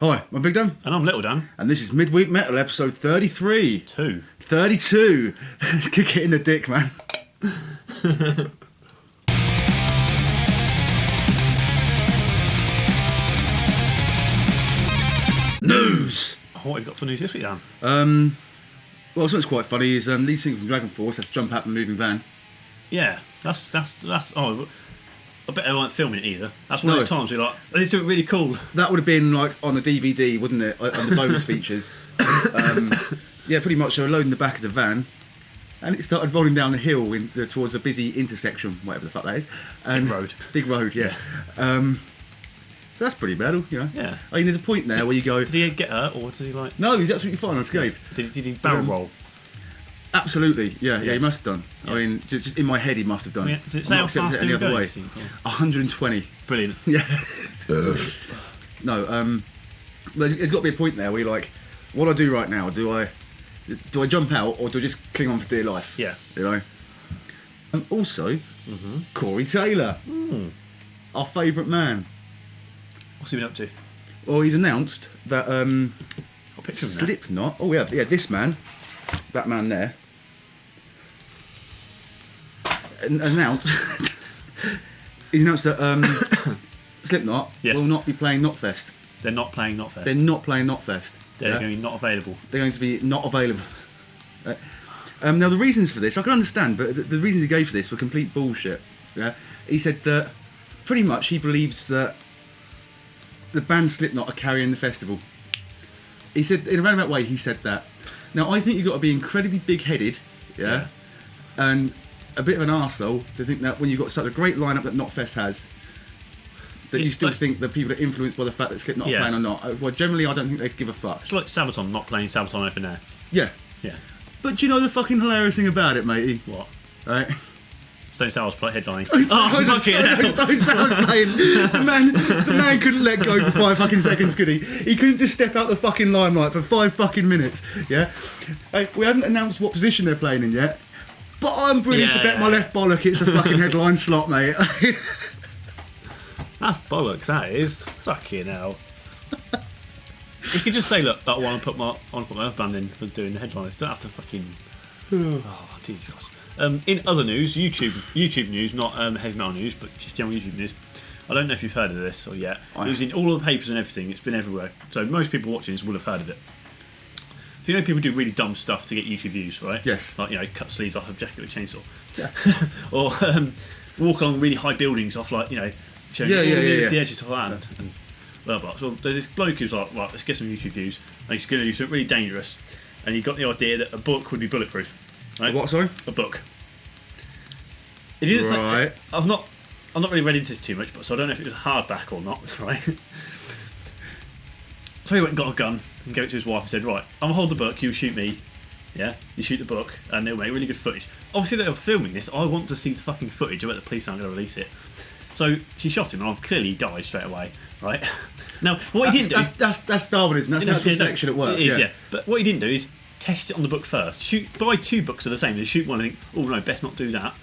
Hi, I'm Big Dan. And I'm Little Dan. And this is Midweek Metal, episode 32. 32. Kick it in the dick, man. News! What have you got for news this week, Dan? Well, something's quite funny is these things from Dragonforce have to jump out of a moving van. Yeah, that's. Oh, I bet they weren't filming it either. That's one of those times where you're like, oh, this is really cool. That would have been like on a DVD, wouldn't it? On the bonus features. Yeah, pretty much. They were loading the back of the van, and it started rolling down the hill towards a busy intersection, whatever the fuck that is. And Big road, yeah. So that's pretty bad, you know. Yeah. I mean, there's a point there where you go. Did he get hurt, or did he like? No, he's absolutely fine, unscathed. Did he barrel roll? Absolutely, yeah, he must have done. Yeah. I mean, just in my head, he must have done. Yeah. Does it say how fast it any other way? 120. Brilliant. Yeah. No, there's got to be a point there where you're like, what do I do right now? Do I jump out or do I just cling on for dear life? Yeah. You know. And also, Corey Taylor, our favourite man. What's he been up to? Well, he's announced that Slipknot. Oh yeah, this man, that man there. Announced he announced that Slipknot will not be playing Knotfest. They're not playing Knotfest. They're not playing Knotfest. They're going to be not available. They're going to be not available. Now the reasons for this I can understand, but the reasons he gave for this were complete bullshit. Yeah, he said that pretty much he believes that the band Slipknot are carrying the festival. He said in a roundabout way. He said that. Now I think you've got to be incredibly big-headed, and a bit of an arsehole to think that when you've got such a great lineup that Knotfest has, that you still think that people are influenced by the fact that Slipknot are playing or not. Well, generally I don't think they give a fuck. It's like Sabaton not playing Sabaton open air. Yeah. Yeah. But do you know the fucking hilarious thing about it, matey? What? Right? Stone Sour's headlining. Stone Sour's playing. The man couldn't let go for 5 fucking seconds, could he? He couldn't just step out the fucking limelight for 5 fucking minutes. Yeah. Hey, we haven't announced what position they're playing in yet, but I'm brilliant to bet my left bollock it's a fucking headline slot, mate. That's bollocks. That is fucking hell. You could just say, look, I want to put my Earth band in for doing the headliners. Don't have to fucking. Oh, Jesus. In other news, YouTube news, not heavy metal news, but just general YouTube news. I don't know if you've heard of this or yet. It was in all of the papers and everything. It's been everywhere. So most people watching this will have heard of it. You know, people do really dumb stuff to get YouTube views, right? Yes. Like, you know, cut sleeves off a jacket with a chainsaw. Yeah. Or walk along really high buildings off, like, you know, showing the edges of land and blah blah. So there's this bloke who's like, right, let's get some YouTube views. And he's going to do something really dangerous. And he got the idea that a book would be bulletproof. Right? What, sorry? A book. It is right. I'm not really read into this too much, but so I don't know if it was a hardback or not, right? So he went and got a gun and gave it to his wife and said, right, I'm gonna hold the book, you shoot me. Yeah? You shoot the book and it'll make really good footage. Obviously they were filming this, I want to see the fucking footage, I bet the police aren't gonna release it. So she shot him and clearly he died straight away, right? Now what he didn't do that's Darwinism, that's natural selection at work. It is, yeah. But what he didn't do is test it on the book first. Buy 2 books of the same. They shoot one and think, oh no, best not do that.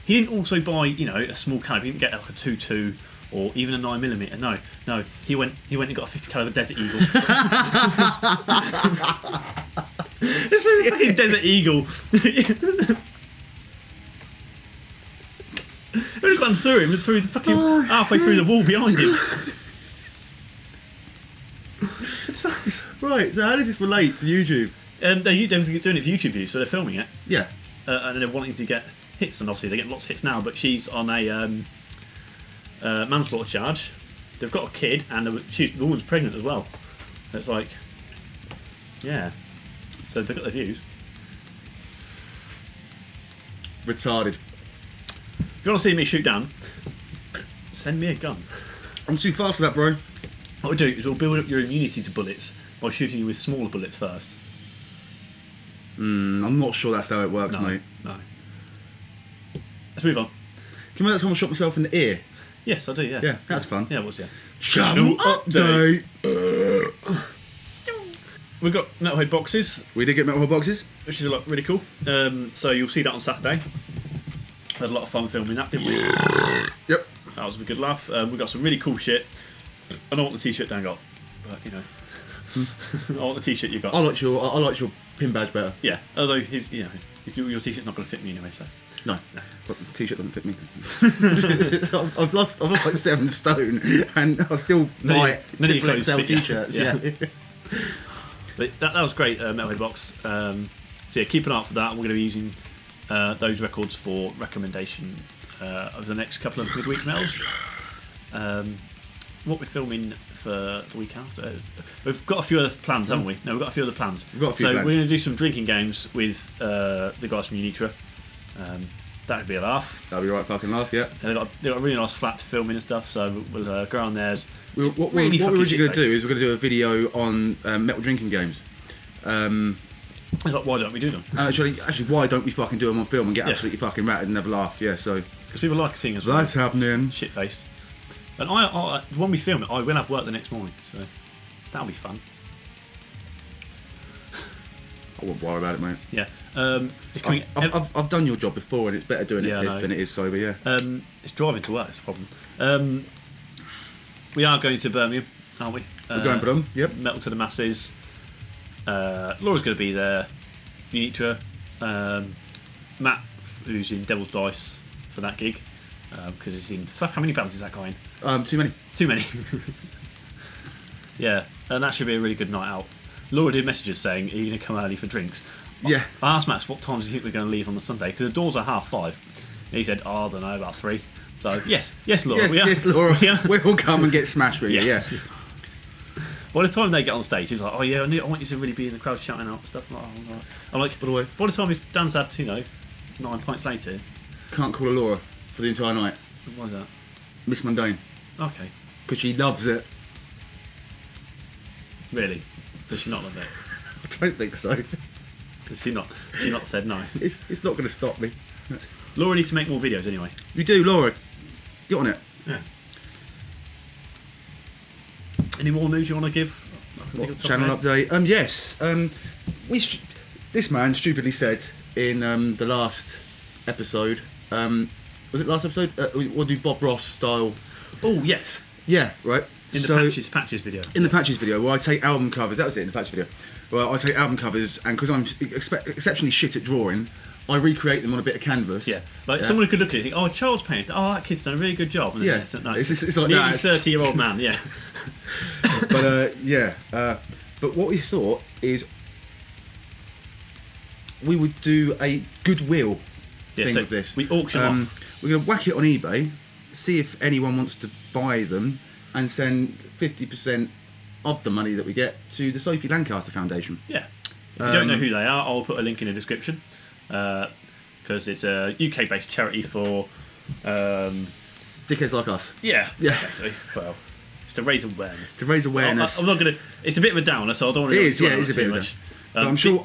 He didn't also buy, you know, a small caliber. He didn't get like a 22 or even a 9mm. No. He went and got a 50 caliber Desert Eagle. Fucking Desert Eagle. It would have gone through him, through the fucking halfway through the wall behind him. Right. So how does this relate to YouTube? They're doing it for YouTube views, so they're filming it. Yeah. And they're wanting to get hits, and obviously they get lots of hits now, but she's on a manslaughter charge. They've got a kid, and the woman's pregnant as well. It's like, yeah. So they've got their views. Retarded. If you want to see me shoot down, send me a gun. I'm too fast for that, bro. What we'll do is we'll build up your immunity to bullets by shooting you with smaller bullets first. I'm not sure that's how it works, mate. No. Let's move on. Can you remember that time I shot myself in the ear? Yes, I do, yeah. Yeah, that's fun. Yeah, it was, yeah. Channel update! We've got Metalhead boxes. We did get Metalhead boxes. Which is really cool. So you'll see that on Saturday. Had a lot of fun filming that, didn't we? Yep. That was a good laugh. We got some really cool shit. I know what the t-shirt Dan got. but you know, I want the t-shirt you got. I like your pin badge better. Yeah, although your t-shirt's not going to fit me anyway, so. No, but the t-shirt doesn't fit me. I've lost like 7 stone, and I still buy triple XL t-shirts. Yeah. But that was great, Metalhead Box. So yeah, keep an eye out for that. We're going to be using those records for recommendation over the next couple of midweek metals. What we're filming for the week after, we've got a few other plans, haven't we? No, we've got a few other plans. Plans. We're going to do some drinking games with the guys from Unitra. That'd be a laugh. That'd be a right fucking laugh, yeah. They've got a really nice flat to film in and stuff, so we'll go on theirs. What we're originally going to do is we're going to do a video on metal drinking games. It's like, why don't we do them? Actually, why don't we fucking do them on film and get absolutely fucking ratted and have a laugh? Yeah, so because people like seeing us. That's happening. Shit faced. And I when we film it, I will have work the next morning, so that'll be fun. I won't worry about it, mate. Yeah. It's coming. I've done your job before, and it's better doing it pissed than it is sober. Yeah. It's driving to work. It's a problem. We are going to Birmingham, aren't we? We're going for them. Yep. Metal to the Masses. Laura's going to be there. Unitra. Matt, who's in Devil's Dice for that gig, because he's in. Fuck, how many bands is that guy in? Too many. Too many. Yeah, and that should be a really good night out. Laura did messages saying, "Are you going to come early for drinks?" Yeah. I asked Max, "What time do you think we're going to leave on the Sunday?" Because the doors are 5:30. And he said, "Oh, I don't know, about 3." So yes, Laura. Yes, Laura. We'll come and get smashed with you. Yeah. By the time they get on stage, he's like, "Oh yeah, I want you to really be in the crowd shouting out stuff." I'm like, by the time his Dan's had 9 pints later. Can't call her Laura for the entire night. Why is that? Miss Mundane. Okay. Because she loves it. Really? Does she not love it? I don't think so. Has she not said no? It's not going to stop me. Laura needs to make more videos anyway. You do, Laura. Get on it. Yeah. Any more news you want to give? Channel update. Yes. This man stupidly said in the last episode. Was it last episode? We'll do Bob Ross style. Oh yes. Yeah. Right. In the patches video. In the patches video, where I take album covers. That was it. In the patches video, where I take album covers, and because I'm exceptionally shit at drawing, I recreate them on a bit of canvas. Yeah, someone who could look at it and think, "Oh, Charles painted. Oh, that kid's done a really good job." And yeah, it's like that. 30-year-old man. Yeah. But but what we thought is we would do a goodwill thing with this. We auction off. We're going to whack it on eBay, see if anyone wants to buy them, and send 50% of the money that we get to the Sophie Lancaster Foundation. Yeah. If you don't know who they are, I'll put a link in the description, because it's a UK-based charity for dickheads like us. Yeah. Basically. Well, it's to raise awareness. I'm not gonna. It's a bit of a downer, so I don't want to. It is a bit much. But I'm sure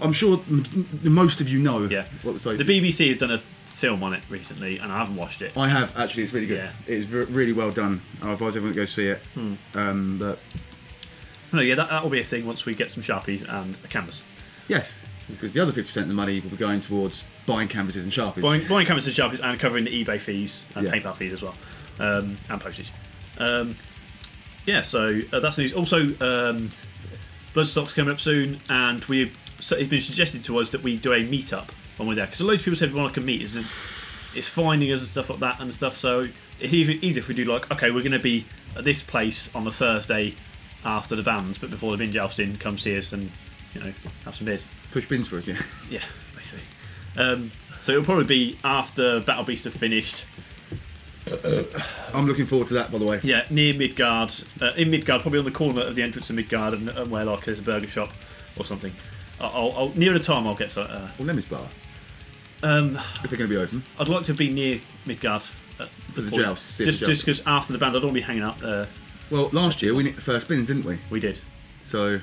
most of you know. Yeah. What the BBC has done a film on it recently, and I haven't watched it. I have actually. It's really good. Yeah. It is really well done. I advise everyone to go see it. But no, yeah, that will be a thing once we get some Sharpies and a canvas. Yes, because the other 50% of the money will be going towards buying canvases and Sharpies. Buying canvases and Sharpies and covering the eBay fees and PayPal fees as well, and postage. So that's news. Also, Bloodstock's coming up soon, and it's been suggested to us that we do a meet-up when we're there, because loads of people said we want to meet. It's finding us and stuff like that and stuff. So it's easy if we do okay, we're going to be at this place on the Thursday after the bands, but before the binge ousting, come see us and have some beers. Push bins for us, yeah. Yeah, basically. So it'll probably be after Battle Beast have finished. I'm looking forward to that, by the way. Yeah, near Midgard. In Midgard, probably on the corner of the entrance of Midgard, and where there's a burger shop or something. I'll near the time I'll get some. Or Lemmy's Bar. If they're going to be open. I'd like to be near Midgard for the joust. Just because after the band, I'd all be hanging out there. Well, last year we nicked the first spins, didn't we? We did. So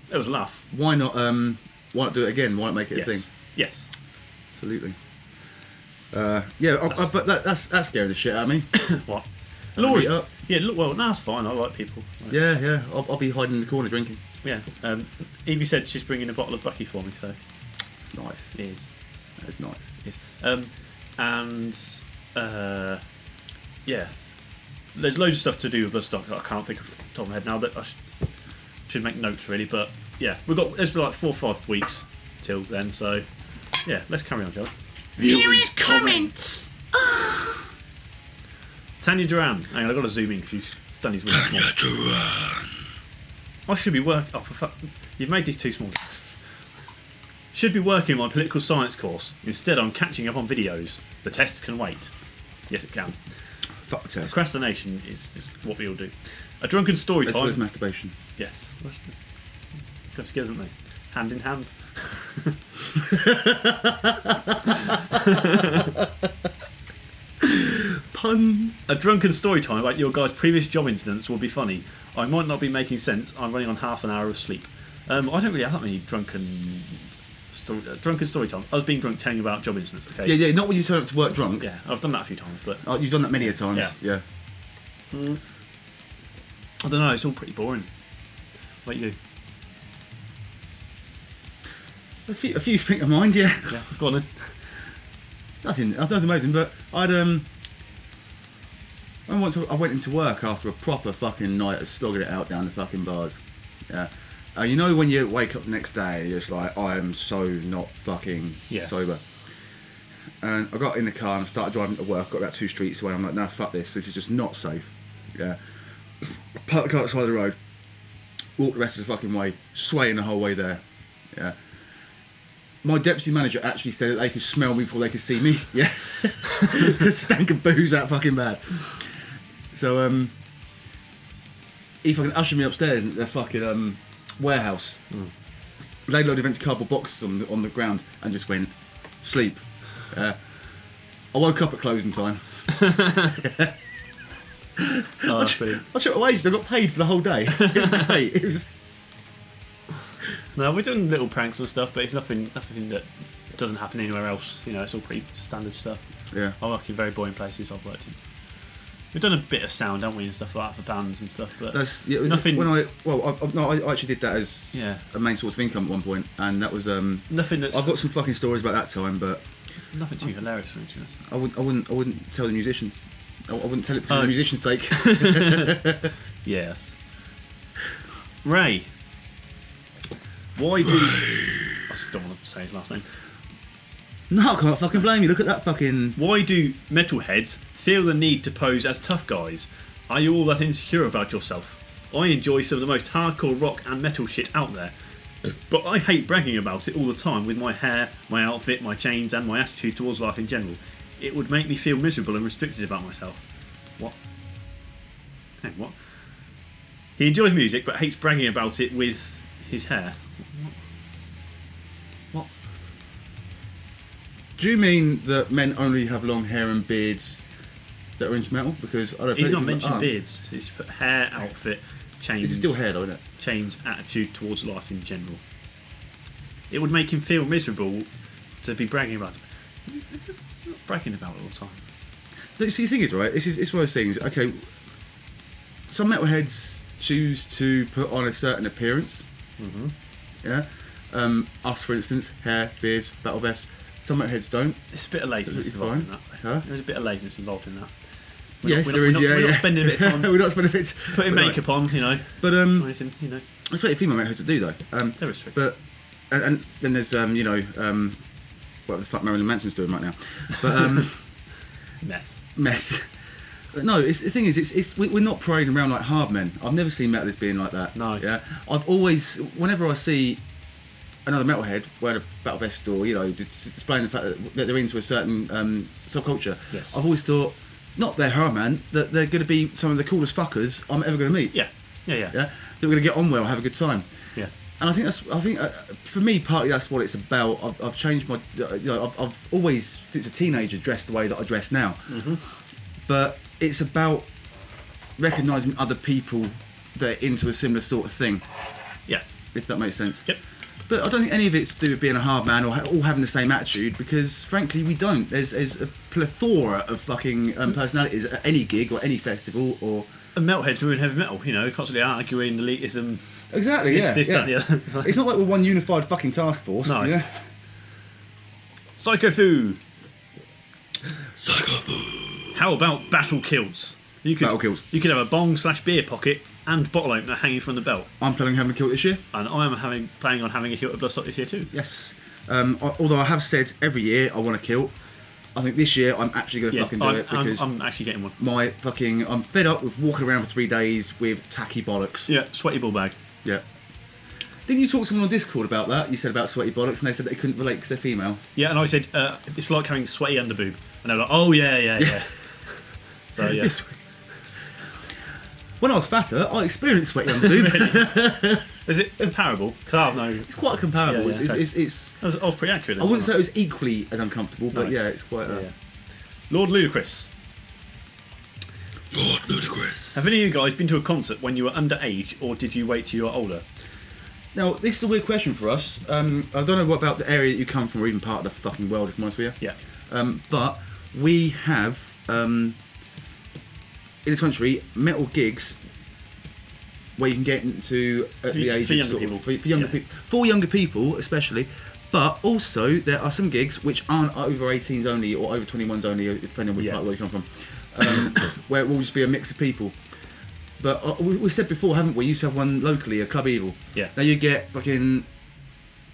it was a laugh. Why not? Why not do it again? Why not make it a thing? Yes. Absolutely. But that's scaring the shit out of me. What? Laura's, well, that's fine. I like people. Yeah. I'll be hiding in the corner drinking. Yeah. Evie said she's bringing a bottle of Bucky for me, so it's nice. It is. That is nice. Yes. There's loads of stuff to do with Bloodstock that I can't think of off the top of my head now. That should make notes really, but yeah, there's been like 4 or 5 weeks till then, so yeah, let's carry on, Joe. Viewers' comments. Tanya Duran. Hang on, I've got to zoom in because you've done these really small. I should be working. Oh, for fuck! You've made these too small. Should be working on my political science course. Instead, I'm catching up on videos. The test can wait. Yes, it can. Fuck the test. Procrastination is just what we all do. A drunken story As time. well as masturbation. Yes. Go together, don't they? Hand in hand. Puns. A drunken story time about your guys' previous job incidents will be funny. I might not be making sense. I'm running on half an hour of sleep. I don't really have that many drunken story time. I was being drunk telling you about job incidents. Okay. Yeah, not when you turn up to work drunk. Yeah, I've done that a few times, but Oh, you've done that many a times. Yeah. I don't know. It's all pretty boring. What you do? A few spring to mind. Yeah. Yeah, go on then. Nothing amazing, but I went into work after a proper fucking night of slogging it out down the fucking bars. Yeah. You know when you wake up the next day, you're just like, I am so not fucking sober. And I got in the car and I started driving to work, got about 2 streets away, I'm like, no, fuck this is just not safe. Yeah. Parked the car at the side of the road, walked the rest of the fucking way, swaying the whole way there. Yeah. My deputy manager actually said that they could smell me before they could see me. Yeah. Just stank of booze that fucking bad. So, he fucking ushered me upstairs into their fucking warehouse. Laid a load of empty cardboard boxes on the ground and just went, sleep. I woke up at closing time. Oh, that's brilliant. I checked my wages, I got paid for the whole day. It was great. It was... No, we're doing little pranks and stuff, but it's nothing that doesn't happen anywhere else. You know, it's all pretty standard stuff. Yeah. I work in very boring places I've worked in. We've done a bit of sound, haven't we, and stuff like that for bands and stuff, but That's nothing. When I actually did that as a main source of income at one point, and that was nothing that's. I've got some fucking stories about that time, but Nothing too hilarious for me, to be honest. I wouldn't tell the musicians. I wouldn't tell it for the musician's sake. Yes. Ray. Why do... I still want to say his last name. No, I can't fucking blame you. Look at that fucking... Why do metalheads feel the need to pose as tough guys? Are you all that insecure about yourself? I enjoy some of the most hardcore rock and metal shit out there, but I hate bragging about it all the time with my hair, my outfit, my chains and my attitude towards life in general. It would make me feel miserable and restricted about myself. What? Hang on, what? He enjoys music but hates bragging about it with his hair. What? Do you mean that men only have long hair and beards that are into metal? Because I don't. He's not mentioned beards. He's put hair, outfit, chains. It's still hair though, isn't it? Chains, attitude towards life in general. It would make him feel miserable to be bragging about it. Not bragging about it all the time. Look, see, the thing is, right, it's one of those things, okay, some metalheads choose to put on a certain appearance. Mm-hmm. Yeah? Us, for instance, hair, beards, battle vests. Some metalheads don't. There's a bit of laziness involved in that. Huh? There's a bit of laziness involved in that. We're not spending a bit of time we're not spending a bit putting makeup on, you know. But, or anything, you know. there's plenty of female metalheads that do, though. There is true. But, and then there's, you know, what the fuck Marilyn Manson's doing right now. But, Meth. But no, the thing is, we're not parading around like hard men. I've never seen metal as being like that. No. Yeah. I've always, whenever I see another metalhead wearing a battle vest or, you know, displaying the fact that they're into a certain subculture, yes. I've always thought, not they're hard man, that they're going to be some of the coolest fuckers I'm ever going to meet. Yeah. Yeah. That we're going to get on well, have a good time. Yeah. And I think for me, partly that's what it's about. I've changed my, you know, I've always, since a teenager, dressed the way that I dress now. Mm-hmm. But it's about recognising other people that are into a similar sort of thing. Yeah. If that makes sense. Yep. But I don't think any of it's to do with being a hard man or all having the same attitude, because frankly we don't. There's a plethora of fucking personalities at any gig or any festival or... And metalheads ruin heavy metal, you know, constantly arguing elitism. Exactly, yeah. This, that, and the other. It's not like we're one unified fucking task force. No. Yeah? Psycho-Fu. How about battle kilts? Battle kilts. You could have a bong/beer pocket and bottle opener hanging from the belt. I'm planning on having a kilt this year. And I am planning on having a hilt of bloodstock this year too. Yes. Although I have said every year I want a kilt, I think this year I'm actually going to fucking do it because I'm actually getting one. I'm fed up with walking around for 3 days with tacky bollocks. Yeah, sweaty ball bag. Yeah. Didn't you talk to someone on Discord about that? You said about sweaty bollocks, and they said they couldn't relate because they're female. Yeah, and I said it's like having sweaty underboob, and they were like, oh yeah. So yeah. When I was fatter, I experienced sweaty underboob. Is it comparable? Because I don't know. It's quite comparable. Yeah, okay. It's I was pretty accurate. I wouldn't say it was equally as uncomfortable, but No. yeah, it's quite. Yeah. Lord Ludacris. Lord Ludacris. Have any of you guys been to a concert when you were underage, or did you wait till you were older? Now, this is a weird question for us. I don't know what about the area that you come from, or even part of the fucking world, if I'm honest with you. Yeah. But we have in this country metal gigs where you can get into at the age for of younger sort of- people. for younger Yeah. people, for younger people especially. But also there are some gigs which aren't over 18s only or over 21s only, depending on which part of the world you come from, where it will just be a mix of people. But we said before, haven't we? We used to have one locally, a Club Evil. Yeah. Now you get fucking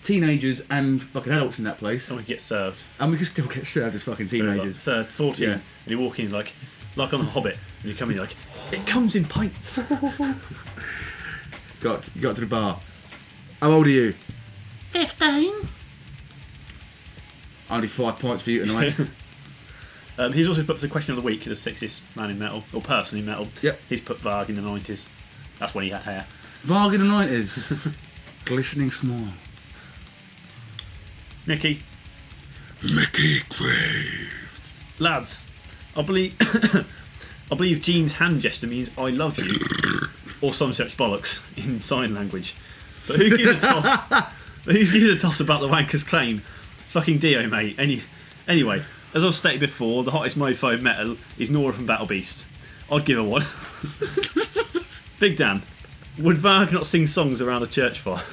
teenagers and fucking adults in that place, And we get served. and we can still get served as fucking teenagers. Like 14, Yeah. and you walk in like on The Hobbit, and you come in like, it comes in pints. You got to the bar. How old are you? 15. Only 5 points for you tonight. He's also put the question of the week, the sexiest man in metal, or person in metal. Yep. He's put Varg in the 90s. That's when he had hair. Varg in the 90s. Glistening smile. Nicky. Mickey Graves. Lads, I believe I believe Gene's hand gesture means I love you, or some such bollocks in sign language. But who gives a toss? Who gives a toss about the wanker's claim? Fucking Dio, mate. Anyway, as I've stated before, the hottest mofo of metal is Nora from Battle Beast. I'd give her one. Big Dan, would Varg not sing songs around a church fire?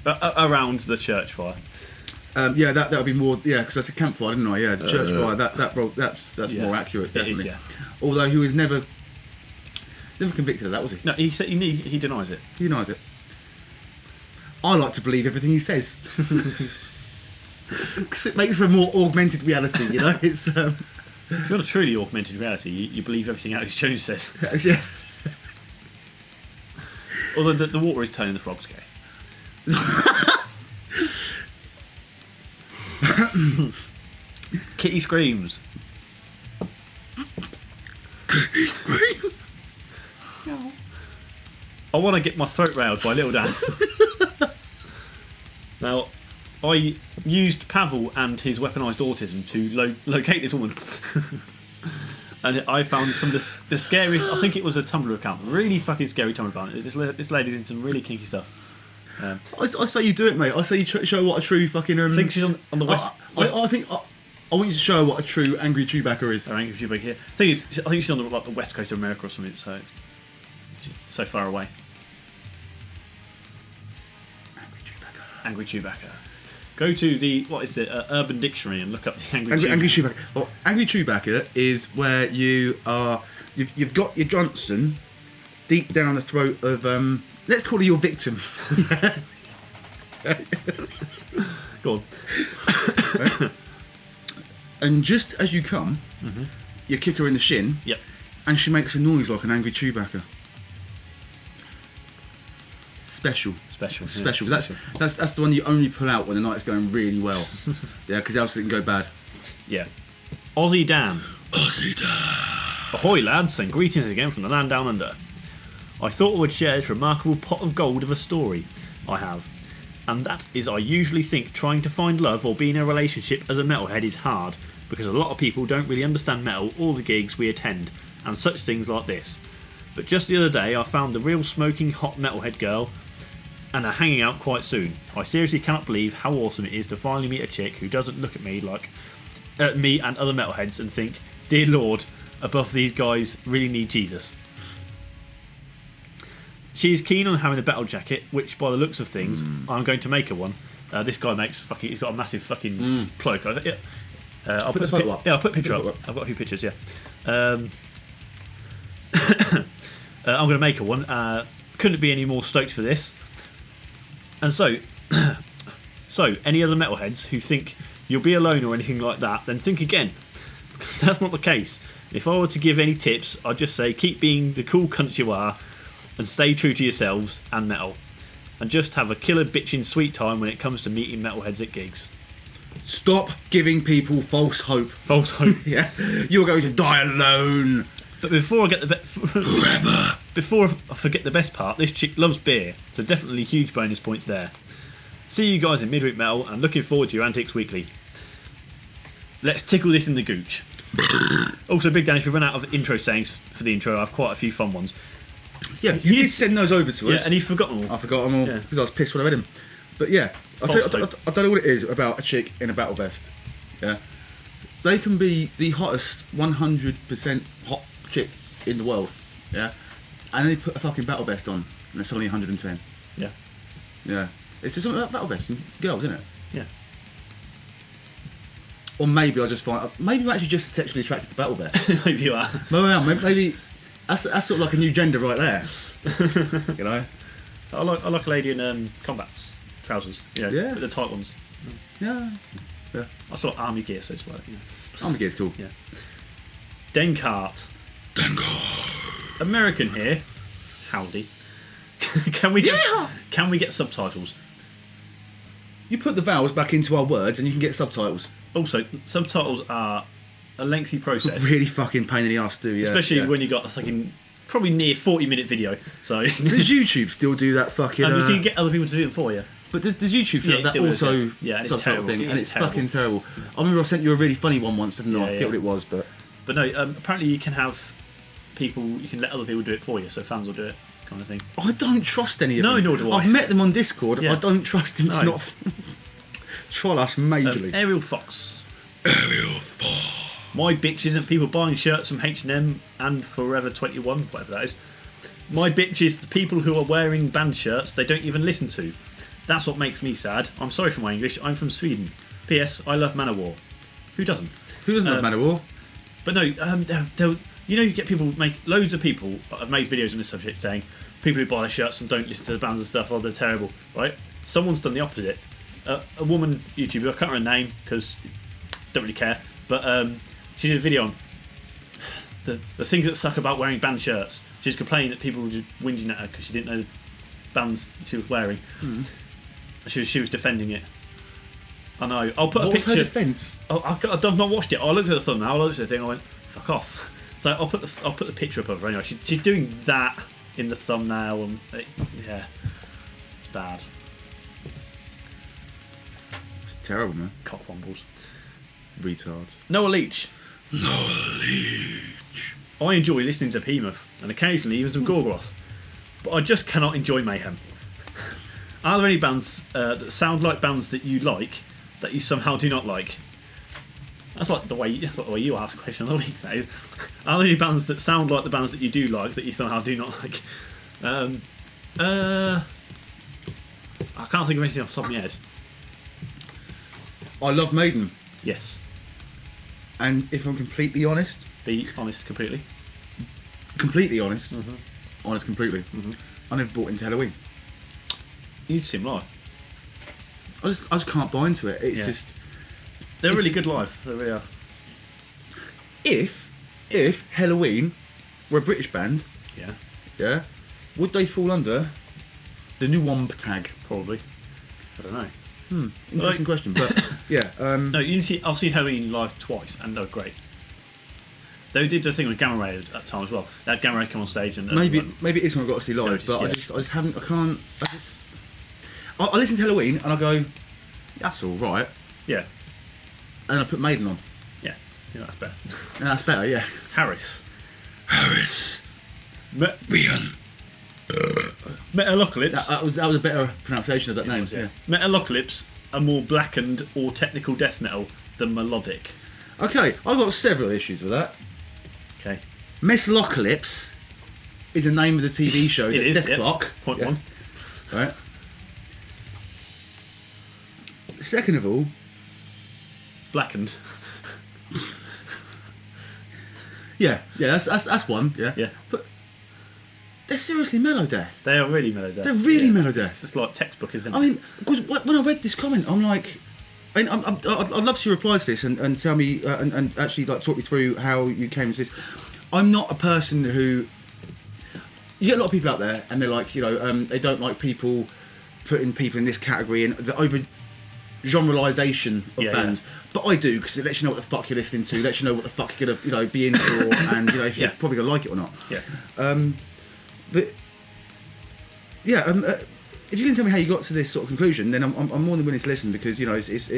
Around the church fire. Yeah, that would be more. Yeah, because that's a campfire, didn't I? Yeah, the church fire. That's Yeah, more accurate, it definitely. is, yeah. Although he was never convicted of that, was he? No, he said he denies it. He denies it. I like to believe everything he says. Because it makes for a more augmented reality, you know? It's If you want a truly augmented reality, you believe everything Alex Jones says. yeah. Although the water is turning the frogs gay. Kitty screams. I want to get my throat railed by Little Dan. Now, I used Pavel and his weaponised autism to locate this woman. And I found some of the scariest. I think it was a Tumblr account. Really fucking scary Tumblr account. This lady's into some really kinky stuff. I say you do it, mate. I say you show what a true fucking. I think she's on the west. I think I want you to show what a true angry Chewbacca is. Or angry Chewbacca here. I think she's on the west coast of America or something. So she's so far away. Angry Chewbacca. Go to the Urban Dictionary and look up the angry Chewbacca. Chewbacca. Well, angry Chewbacca is where you've got your Johnson deep down the throat of let's call her your victim. Go on. Right? And just as you come, you kick her in the shin. Yep. And she makes a noise like an angry Chewbacca. Special. Yeah. That's the one you only pull out when the night's going really well. Yeah, because else it can go bad. Yeah. Aussie Dan. Aussie Dan. Ahoy lads, and greetings again from the land down under. I thought I would share this remarkable pot of gold of a story I have. And that is, I usually think trying to find love or be in a relationship as a metalhead is hard, because a lot of people don't really understand metal or the gigs we attend, and such things like this. But just the other day I found the real smoking hot metalhead girl and are hanging out quite soon. I seriously cannot believe how awesome it is to finally meet a chick who doesn't look at me like me and other metalheads and think, dear Lord, above these guys really need Jesus. She is keen on having a battle jacket, which by the looks of things, I'm going to make her one. This guy he's got a massive fucking cloak. I'll put a picture up. I've got a few pictures, yeah. I'm going to make her one. Couldn't be any more stoked for this. And so, any other metalheads who think you'll be alone or anything like that, then think again, because that's not the case. If I were to give any tips, I'd just say keep being the cool cunts you are, and stay true to yourselves and metal, and just have a killer bitchin' sweet time when it comes to meeting metalheads at gigs. Stop giving people false hope. False hope. Yeah, you're going to die alone. But before I forget the best part, this chick loves beer, so definitely huge bonus points there. See you guys in Midweek Metal, and looking forward to your antics weekly. Let's tickle this in the gooch. Also, Big Dan, if you run out of intro sayings for the intro, I have quite a few fun ones. Yeah, you did send those over to us. Yeah, and you've forgotten them all. I forgot them all because I was pissed when I read them. But yeah, I don't know what it is about a chick in a battle vest. Yeah, they can be the hottest 100% hot chick in the world. Yeah, and they put a fucking battle vest on, and they're suddenly 110. Yeah. Yeah, it's just something about battle vests and girls, isn't it? Yeah. Or maybe I just find maybe I'm actually just sexually attracted to battle vests. Maybe you are. Maybe that's sort of like a new gender right there. You know. I like a lady in combats trousers. You know, Yeah. the tight ones. Yeah. I saw army gear, so it's like, you know. Army gear's cool. Yeah. Denkart. Dengar. American here. Howdy. Can we get subtitles? You put the vowels back into our words and you can get subtitles. Also, subtitles are a lengthy process. Really fucking pain in the arse to do, yeah. Especially when you got a fucking probably near 40-minute video. So does YouTube still do that fucking? you can get other people to do it for you. But does YouTube still have that it does, auto yeah, and it's subtitle terrible. thing? And it's terrible. fucking terrible. I remember I sent you a really funny one once, didn't I? I Yeah, forget what it was, but no. Apparently, you can have people. You can let other people do it for you, so fans will do it, kind of thing. I don't trust any of them. No, nor do I. I've met them on Discord. Yeah. I don't trust him. It's No. not. Troll us majorly. Ariel Fox. Ariel 4. My bitch isn't people buying shirts from H&M and Forever 21, whatever that is. My bitch is the people who are wearing band shirts they don't even listen to. That's what makes me sad. I'm sorry for my English. I'm from Sweden. P.S. I love Manowar. Who doesn't? Who doesn't have Manowar? But no, you get people loads of people have made videos on this subject saying people who buy their shirts and don't listen to the bands and stuff, they're terrible, right? Someone's done the opposite. A woman YouTuber, I can't remember her name because don't really care, but she did a video on the things that suck about wearing band shirts. She's complaining that people were just whinging at her because she didn't know the bands she was wearing. She was defending it. I know. I'll put a What was picture. her defence? I've not watched it. I looked at the thumbnail. I looked at the thing. I went, "Fuck off." So I'll put the picture up of her anyway. She's doing that in the thumbnail, and yeah, it's bad. It's terrible, man. Cockwombles. Retards. Noah Leach. Knowledge. I enjoy listening to Behemoth and occasionally even some Gorgoroth, but I just cannot enjoy Mayhem. Are there any bands that sound like bands that you like that you somehow do not like? That's like the way you ask a question of the week, that is. Are there any bands that sound like the bands that you do like that you somehow do not like? I can't think of anything off the top of my head. I love Maiden, Yes. and if I'm completely honest, Be honest completely. honest completely, I never bought into Halloween. You need to see them live. I just can't buy into it. It's Yeah. just They're It's- really good live. They really are. if Halloween were a British band, Yeah, yeah, would they fall under the new Womp tag? probably. I don't know. Interesting question, but yeah. No, you can see. I've seen Halloween live twice, and they're great. They did the thing with Gamma Ray at that time as well. They had Gamma Ray come on stage and maybe it is one I've got to see live, Notice, but yeah. I just haven't. I listen to Halloween and I go, that's all right, yeah, and I put Maiden on, yeah, that's better. and that's better, yeah. Harris, Harris. Rian. Metalocalypse. That was a better pronunciation of that name. Yeah. Metalocalypse are more blackened or technical death metal than melodic. Okay, I've got several issues with that. Okay, Meslocalypse is the name of the TV show. it is. Death Yeah. Clock. Point Yeah. one. Right. Second of all, Blackened. yeah, that's one. Yeah. Yeah. But they're seriously Melodeath. They are really Melodeath. They're really Melodeath. It's like textbook, isn't it? I mean, because when I read this comment, I'm like, I'd love to reply to this and tell me and actually like talk me through how you came to this. I'm not a person who. You get a lot of people out there, and they're like, they don't like people putting people in this category and the over generalisation of bands. Yeah. But I do, because it lets you know what the fuck you're listening to, lets you know what the fuck you're gonna be in for, and if you're probably gonna like it or not. Yeah. But yeah, if you can tell me how you got to this sort of conclusion, then I'm more than willing to listen, because it's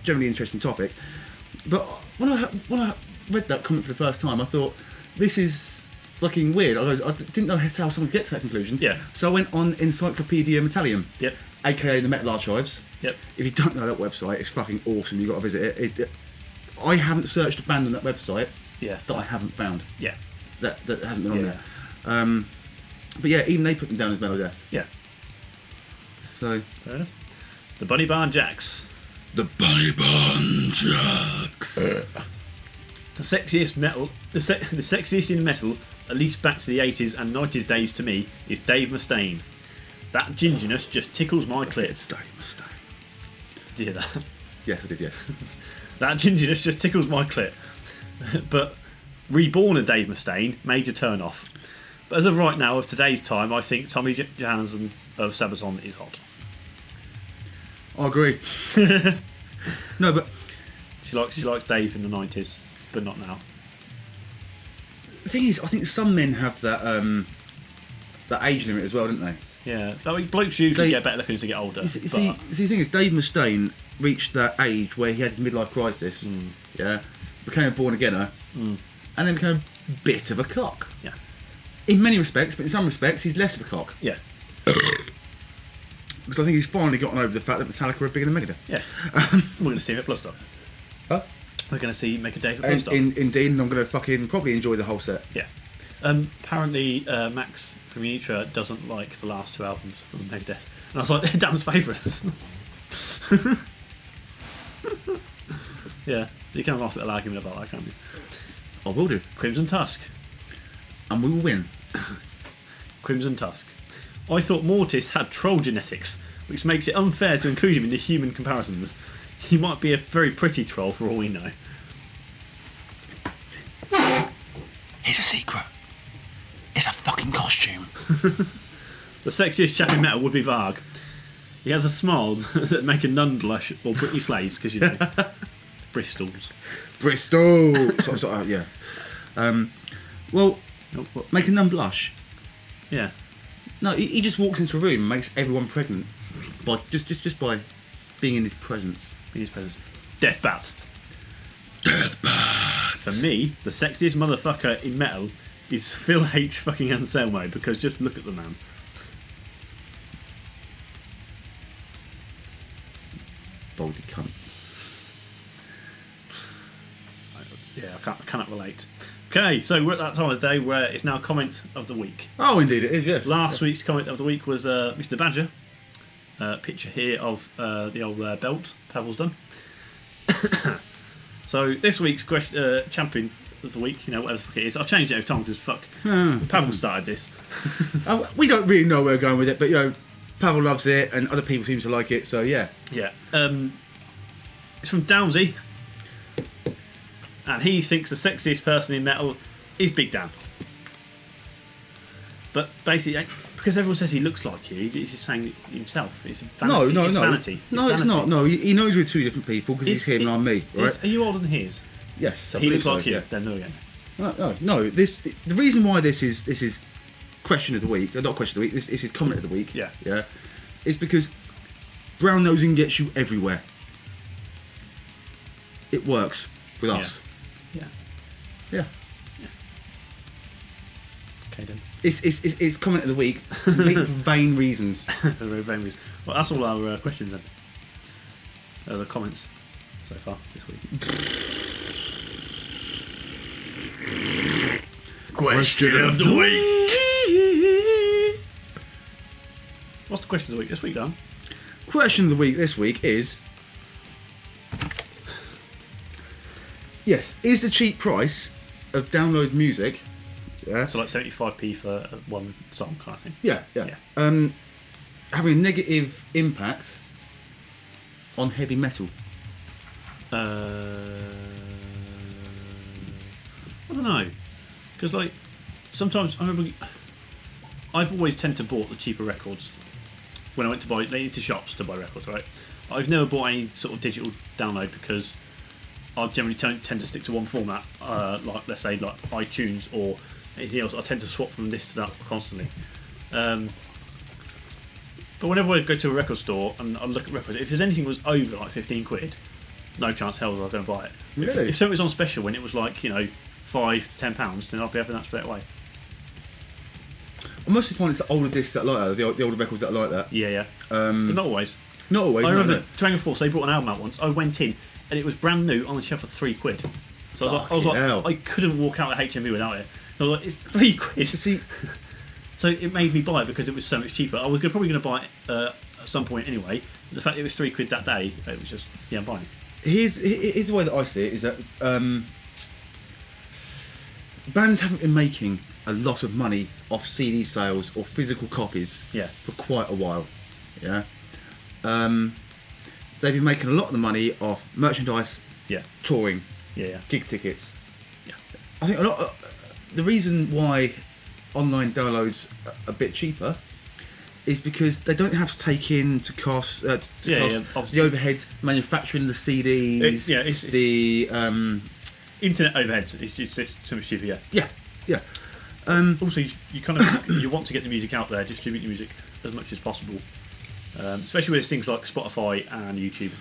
generally an interesting topic. But when I read that comment for the first time, I thought, this is fucking weird. I didn't know how someone gets to that conclusion. Yeah. So I went on Encyclopedia Metallium. Yep. AKA the Metal Archives. Yep. If you don't know that website, it's fucking awesome. You've got to visit it. I haven't searched a band on that website that I haven't found. Yeah. That hasn't been on there. But yeah, even they put them down as Melodeath. Yeah. So. Fair enough. The Bunny Barn Jacks. The Bunny Barn Jacks. The sexiest in metal, at least back to the 80s and 90s days to me, is Dave Mustaine. That gingerness just tickles my clit. Dave Mustaine. Did you hear that? Yes, I did, yes. That gingerness just tickles my clit. But reborn a Dave Mustaine, major turn off. But as of right now, of today's time, I think Tommy Johansson of Sabaton is hot. I agree. No, but she likes Dave in the 90s, but not now. The thing is, I think some men have that age limit as well, don't they? Yeah, blokes usually get better looking as they get older. See, the thing is, Dave Mustaine reached that age where he had his midlife crisis. Became a born againer, and then became a bit of a cock. Yeah. In many respects, but in some respects, he's less of a cock. Yeah. Because I think he's finally gotten over the fact that Metallica are bigger than Megadeth. Yeah. We're going to see him at Bloodstock. Huh? We're going to see Make a Day for Bloodstock. Indeed, and I'm going to fucking probably enjoy the whole set. Yeah. Apparently, Max from Unitra doesn't like the last two albums from Megadeth. And I was like, they're Dan's favourites. Yeah. You can have a nice little argument about that, can't you? I will do. Crimson Tusk. And we will win. Crimson Tusk. I thought Mortis had troll genetics, which makes it unfair to include him in the human comparisons. He might be a very pretty troll for all we know. Here's a secret. It's a fucking costume. The sexiest chap in metal would be Varg. He has a smile that make a nun blush, or Britney Slays, because Bristol's. Bristol! Yeah. Well, make a nun blush. Yeah. No, he just walks into a room and makes everyone pregnant by just by being in his presence. Death Bat. Death Bat. For me, the sexiest motherfucker in metal is Phil H. fucking Anselmo, because just look at the man. Baldy cunt. Yeah, I cannot relate. Okay, so we're at that time of the day where it's now comment of the week. Oh, indeed it is, yes. Last week's comment of the week was Mr. Badger. Picture here of the old belt Pavel's done. So this week's champion of the week, whatever the fuck it is. I'll change it every time because fuck. Pavel started this. We don't really know where we're going with it, but Pavel loves it and other people seem to like it, so yeah. Yeah. It's from Downsy. And he thinks the sexiest person in metal is Big Dan. But basically, because everyone says he looks like you, he's just saying himself. It's vanity. No. Vanity. No, it's not. No, he knows we're two different people because he's him and I'm me, right? Are you older than he is? Yes. So he looks like you. Yeah. Then no again. No. The reason why this is question of the week, not question of the week. This is comment of the week. Yeah. Yeah. Is because brown nosing gets you everywhere. It works with us. Yeah. Okay then. It's comment of the week. For vain reasons. Very vain reasons. Well, that's all our questions then. The comments so far this week. Question of the week. What's the question of the week this week, Dan? Question of the week this week is... Yes, is the cheap price of download music Yeah. So like 75p for one song kind of thing. Yeah. Having a negative impact on heavy metal. I don't know, because like sometimes I remember I've always tend to bought the cheaper records when I went to buy into shops to buy records, right? I've never bought any sort of digital download because I generally tend to stick to one format, like let's say like iTunes or anything else. I tend to swap from this to that constantly. But whenever I go to a record store and I look at records, if there's anything that was over like 15 quid, no chance hell was I going to buy it. Really? If something was on special when it was like, you know, £5 to £10, then I'll be having that straight away. I mostly find it's the older discs that are like that, the older records that are like that. Yeah. But not always. Not always. I remember no. Dragonforce, they brought an album out once. I went in and it was brand new on the shelf for £3. So I was like, hell. I couldn't walk out of HMV without it. I was like, it's £3. See, So it made me buy it because it was so much cheaper. I was probably going to buy it at some point anyway. But the fact that it was £3 that day, it was just, yeah, I'm buying it. here's the way that I see it, is that bands haven't been making a lot of money off CD sales or physical copies for quite a while. Yeah. They've been making a lot of the money off merchandise, touring, gig tickets. Yeah. I think a lot the reason why online downloads are a bit cheaper is because they don't have to take in to cost the overheads, manufacturing the CDs, it's the internet overheads. It's just so much cheaper. Yeah. Also, you kind of you want to get the music out there, distribute the music as much as possible, especially with things like Spotify and YouTube.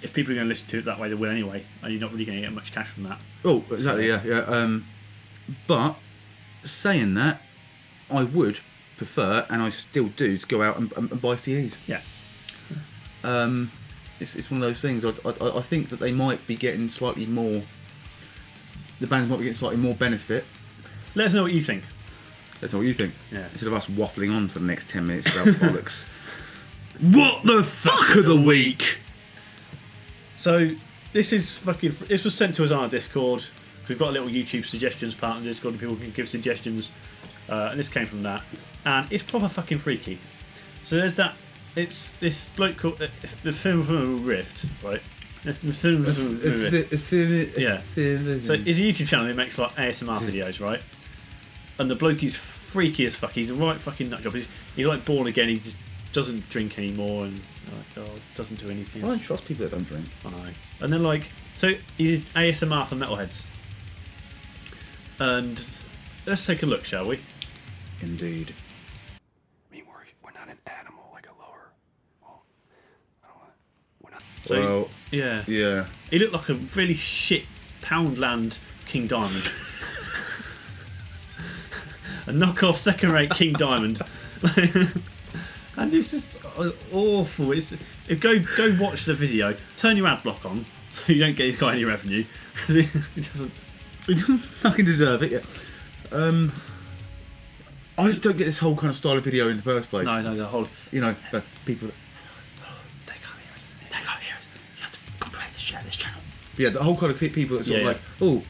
If people are going to listen to it that way, they will anyway, and you're not really going to get much cash from that. Oh, exactly. Yeah. But saying that, I would prefer, and I still do, to go out and buy CDs. Yeah. It's one of those things. I think that they might be getting slightly more. The bands might be getting slightly more benefit. Let us know what you think. That's what you think. Yeah. Instead of us waffling on for the next 10 minutes about bollocks. What the fuck of the week? So this was sent to us on our Discord. We've got a little YouTube suggestions part of the Discord, and people can give suggestions. And this came from that, and it's proper fucking freaky. So there's that. It's this bloke called the film Rift, right? Yeah. So it's a YouTube channel that makes like ASMR videos, right? And the bloke is freaky as fuck. He's a right fucking nut job. He's like born again. He just doesn't drink anymore and doesn't do anything. I don't trust people that don't drink. I know. And then like, so he's ASMR for metalheads. And let's take a look, shall we? Indeed. I mean, we're not an animal like a lower. Well, I don't want. We're not. So, well, yeah. He looked like a really shit Poundland King Diamond. A knockoff second-rate King Diamond. And it's just awful. Go watch the video. Turn your ad block on so you don't get this guy any revenue because he doesn't. He doesn't fucking deserve it. Yeah. I just don't get this whole kind of style of video in the first place. No, the whole. You know, people. They can't hear us. They can't hear us. You have to compress the share this channel. Yeah, the whole kind of people that sort of like, oh,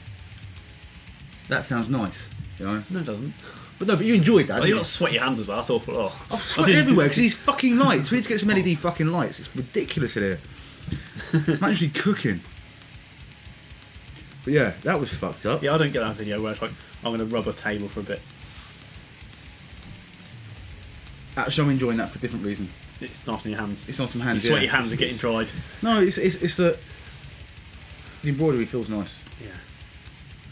that sounds nice. You know. No, it doesn't. But you enjoyed that. Oh, you got sweaty hands as well. That's awful. Oh. I've sweat everywhere because these fucking lights. We need to get some LED fucking lights. It's ridiculous in here. I'm actually cooking. But yeah, that was fucked up. Yeah, I don't get that video where it's like I'm going to rub a table for a bit. Actually, I'm enjoying that for a different reason. It's nice on your hands. It's nice on my hands. Your sweaty hands are getting dried. No, it's that the embroidery feels nice. Yeah.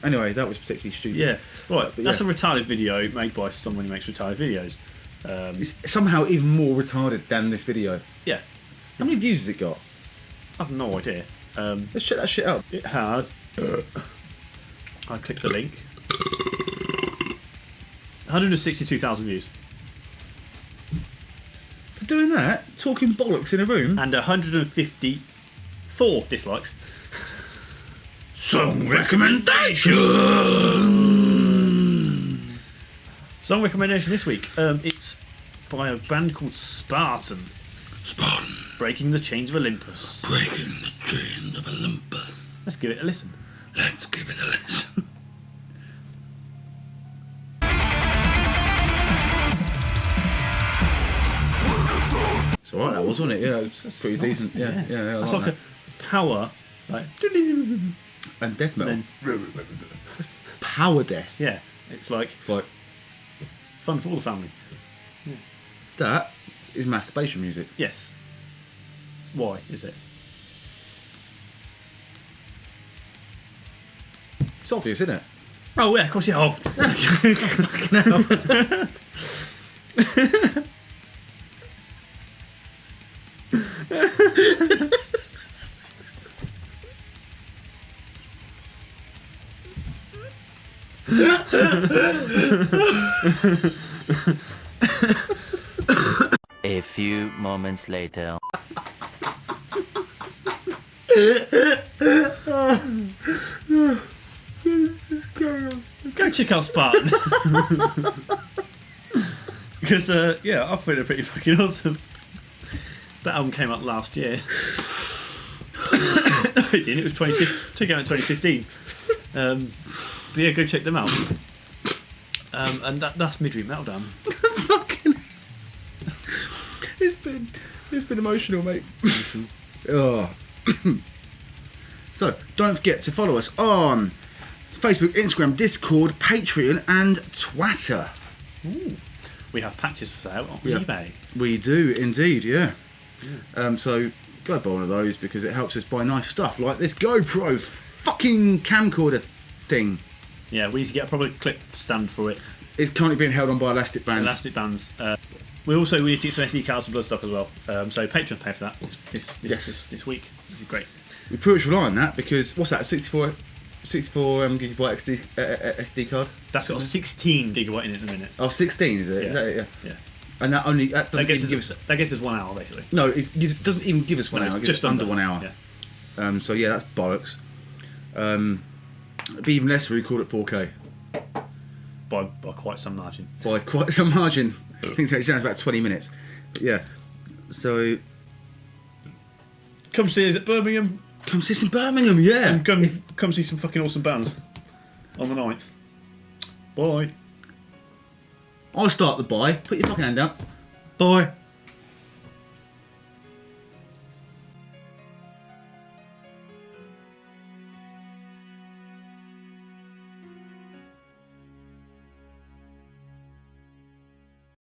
Anyway, that was particularly stupid. Yeah. Right. But that's a retarded video made by someone who makes retarded videos. It's somehow even more retarded than this video. Yeah. How many views has it got? I have no idea. Let's check that shit out. It has. I click the link. 162,000 views. For doing that, talking bollocks in a room. And 154 dislikes. Song recommendation. Song recommendation this week. It's by a band called Spartan. Spartan. Breaking the Chains of Olympus. Breaking the Chains of Olympus. Let's give it a listen. Let's give it a listen. It's alright, that was, wasn't it? Yeah, it was pretty nice, decent. Yeah, I That's like like that. a power, like And death metal. then, Power death. yeah, it's like It's like, fun for all the family. that is masturbation music. Yes. Why is it? It's obvious, isn't it? Oh yeah, of course, yeah. Oh. A few moments later. Go check out Spartan. Because, yeah, I find it pretty fucking awesome. That album came out last year. No, it didn't. It was 2015. Took out in 2015. But yeah, go check them out. And that's Midweek Meltdown. Fucking. It's been emotional, mate. Oh. So, don't forget to follow us on Facebook, Instagram, Discord, Patreon, and Twitter. Ooh. We have patches for sale on Yeah. eBay. We do indeed, yeah. So go buy one of those because it helps us buy nice stuff like this GoPro fucking camcorder thing. Yeah, we need to get a proper clip stand for it. It's currently being held on by elastic bands. Elastic bands. We need to get some SD cards and blood stock as well. So Patreon pay for that this week. It'd be great. We pretty much rely on that because what's that? 64 gigabyte SD card. That's got 16 gigabyte in it at the minute. Oh, 16 is it? Yeah. Is that it? Yeah. And that doesn't even give us. That gets us 1 hour basically. No, it doesn't even give us 1 No, hour. It gives just us under 1 hour. Yeah. So yeah, that's bollocks. It'd be even less if we record at 4K By quite some margin. by quite some margin. I think it sounds about 20 minutes. But yeah. So Come see us at Birmingham. come see us in Birmingham, yeah. And come see some fucking awesome bands on the 9th. Bye. I'll start the bye. Put your fucking hand up. Bye.